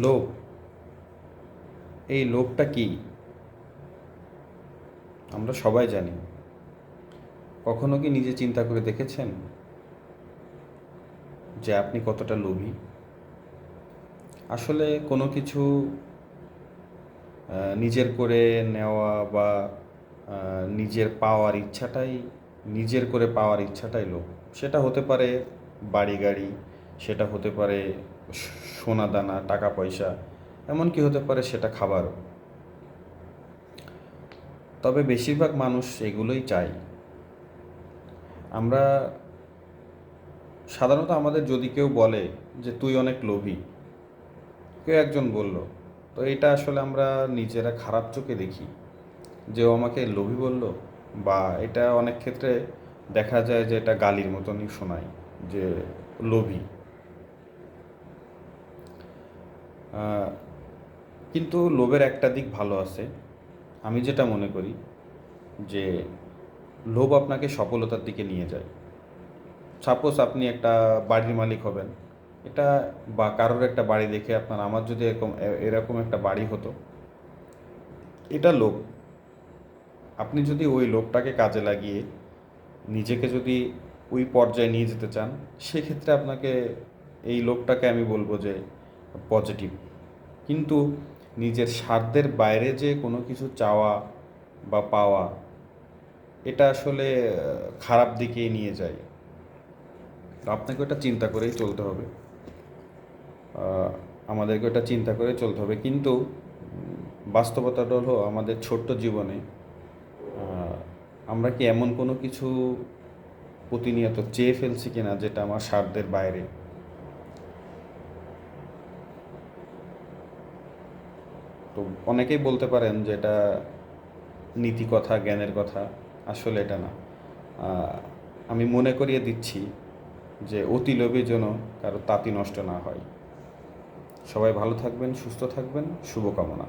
লোভ, এই লোভটা কি আমরা সবাই জানি। কখনো কি নিজে চিন্তা করে দেখেছেন যে আপনি কতটা লোভী? আসলে কোনো কিছু নিজের করে নেওয়া বা নিজের করে পাওয়ার ইচ্ছাটাই লোভ। সেটা হতে পারে বাড়ি গাড়ি, সেটা হতে পারে সোনা দানা টাকা পয়সা, এমনকি হতে পারে সেটা খাবারও। তবে বেশিরভাগ মানুষ এগুলোই চায়। আমরা সাধারণত আমাদের যদি কেউ বলে যে তুই অনেক লোভী, কেউ একজন বলল, তো এটা আসলে আমরা নিজেরা খারাপ চোখে দেখি যে ও আমাকে লোভী বলল, বা এটা অনেক ক্ষেত্রে দেখা যায় যে এটা গালির মতনই শোনায় যে লোভী। আহ, কিন্তু লোভের একটা দিক ভালো আছে। আমি যেটা মনে করি যে লোভ আপনাকে সফলতার দিকে নিয়ে যায়। সাপোজ আপনি একটা বাড়ির মালিক হবেন, এটা বা কারোর একটা বাড়ি দেখে আমার যদি এরকম এরকম একটা বাড়ি হতো, এটা লোভ। আপনি যদি ওই লোভটাকে কাজে লাগিয়ে নিজেকে যদি ওই পর্যায়ে নিয়ে যেতে চান, সেক্ষেত্রে আপনাকে এই লোভটাকে আমি বলবো যে পজিটিভ। কিন্তু নিজের স্বার্থের বাইরে যে কোনো কিছু চাওয়া বা পাওয়া, এটা আসলে খারাপ দিকেই নিয়ে যায়। তো আপনাকে ওটা চিন্তা করেই চলতে হবে। আমাদেরকে ওটা চিন্তা করে চলতে হবে। কিন্তু বাস্তবতাটা হলো আমাদের ছোট্ট জীবনে আমরা কি এমন কোনো কিছু প্রতিনিয়ত চেয়ে ফেলছি কিনা যেটা আমার স্বার্থের বাইরে? তো অনেকেই বলতে পারেন যে এটা নীতি কথা, জ্ঞানের কথা। আসলে এটা না। আমি মনে করিয়ে দিচ্ছি যে অতি লোভে যেন কারো তাঁতি নষ্ট না হয়। সবাই ভালো থাকবেন, সুস্থ থাকবেন, শুভকামনা।